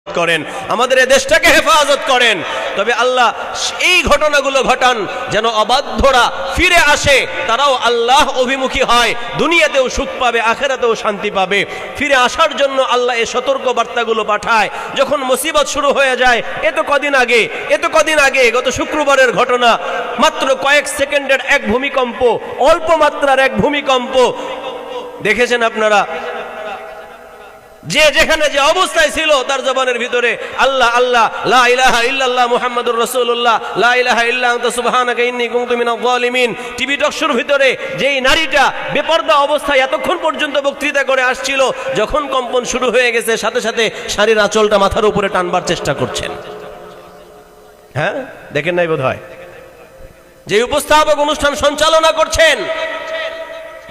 করেন, আমাদের এই দেশটাকে হেফাজত করেন। তবে আল্লাহ এই ঘটনাগুলো ঘটান যেন অবাধ্যরা ফিরে আসে, তারাও আল্লাহ অভিমুখী হয়, দুনিয়াতেও সুখ পাবে, আখিরাতেও শান্তি পাবে। ফিরে আসার জন্য আল্লাহ এই সতর্ক বার্তাগুলো পাঠায়। যখন মুসিবত শুরু হয়ে যায়, এত কদিন আগে গত শুক্রবারের ঘটনা, মাত্র কয়েক সেকেন্ডের এক ভূমিকম্প, অল্প মাত্রার এক ভূমিকম্প দেখেছেন আপনারা। যে যেখানে যে অবস্থায় ছিল তার জবানের ভিতরে আল্লাহ আল্লাহ, লা ইলাহা ইল্লাল্লাহ মুহাম্মাদুর রাসূলুল্লাহ, লা ইলাহা ইল্লা আনতা সুবহানাকা ইন্নী কুনতু মিনাজ জালিমিন। টিভি টকশোর ভিতরে যেই নারীটা বেপরদা অবস্থায় এতক্ষণ পর্যন্ত বক্তৃতা করে আসছিল, যখন কম্পন শুরু হয়ে গেছে সাথে সাথে শাড়ির আঁচলটা মাথার উপরে টানবার চেষ্টা করছেন। হ্যাঁ, দেখেন নাই বোধ হয়? যে উপস্থাপক অনুষ্ঠান সঞ্চালনা করছেন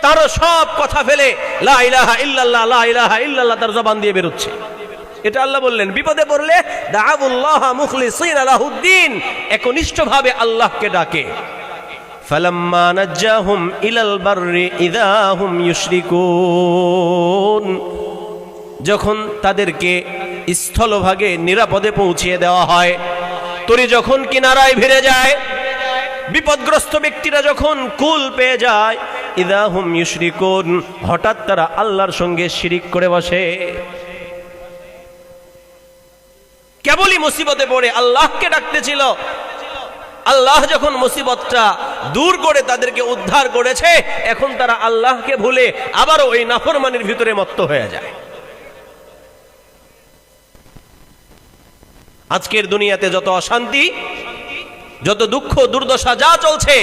তারও সব কথা ফেলে লা ইলাহা ইল্লাল্লাহ, লা ইলাহা ইল্লাল্লাহ তার জবান দিয়ে বেরোচ্ছে। এটা আল্লাহ বললেন, বিপদে পড়লে দাআউল্লাহ মুখলিসিনা লাহুদ্দিন, একনিষ্ঠভাবে আল্লাহকে ডাকে। ফালাম্মা নাজ্জাহুম ইলাল বাররি ইযা হুম ইউশরিকুন, যখন তাদেরকে স্থলভাগে নিরাপদে পৌঁছিয়ে দেওয়া হয়, তরি যখন কিনারায় ভিড়ে যায়, বিপদগ্রস্ত ব্যক্তিরা যখন কুল পেয়ে যায়, ইযা হুম ইউশরিকুন, হঠাৎ তারা আল্লাহর সঙ্গে শিরিক করে বসে। কেবলই মুসিবতে পড়ে আল্লাহকে ডাকতেছিল, আল্লাহ যখন মুসিবতটা দূর করে তাদেরকে উদ্ধার করেছে, এখন তারা আল্লাহকে ভুলে আবারও ওই নাফরমানির ভিতরে মত্ত হয়ে যায়। আজকের দুনিয়াতে যত অশান্তি, যত দুঃখ দুর্দশা যা চলছে,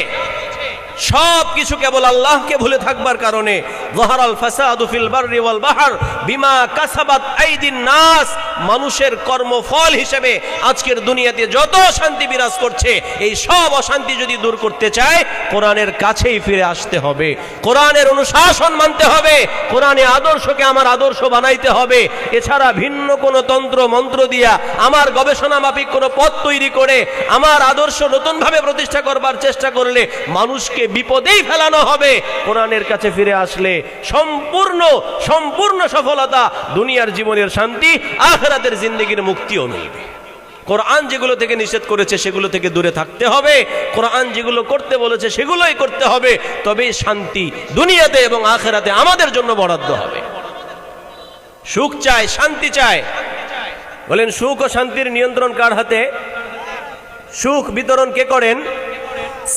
সব কিছু কেবল আল্লাহকে ভুলে থাকবার কারণে। যাহারাল ফাসাদু ফিল বাররি ওয়াল বাহর বিমা কাসাবাত আইদিন নাস, মানুষের কর্মফল হিসেবে আজকের দুনিয়াতে যত শান্তি বিরাজ করছে, এই সব অশান্তি যদি দূর করতে চায়, কোরআনের কাছেই ফিরে আসতে হবে, কোরআনের অনুশাসন মানতে হবে, কোরআনে আদর্শকে আমার আদর্শ বানাইতে হবে। এছাড়া ভিন্ন কোনো তন্ত্র মন্ত্র দিয়া আমার গবেষণা মাফিক কোনো পথ তৈরি করে আমার আদর্শ নতুনভাবে প্রতিষ্ঠা করবার চেষ্টা করলে মানুষকে বিপদেই ফেলানো হবে। কোরআনের কাছে ফিরে আসলে সম্পূর্ণ সফলতা, দুনিয়ার জীবনের শান্তি, আখিরাতের জিন্দেগির মুক্তিও মিলবে। কোরআন যেগুলো থেকে নিষেধ করেছে সেগুলো থেকে দূরে থাকতে হবে, কোরআন যেগুলো করতে বলেছে সেগুলোই করতে হবে, তবেই শান্তি দুনিয়াতে এবং আখিরাতে আমাদের জন্য বরাদ্দ হবে। সুখ চাই, শান্তি চাই, বলেন সুখ ও শান্তির নিয়ন্ত্রণ কার হাতে? সুখ বিতরণ কে করেন?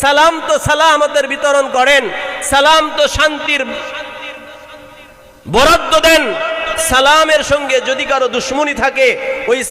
সালাম তো সালামতের বিতরণ করেন, সালাম তো শান্তির বরাদ্দ দেন। সালামের সঙ্গে যদি কারো দুশ্মনী থাকে, ওই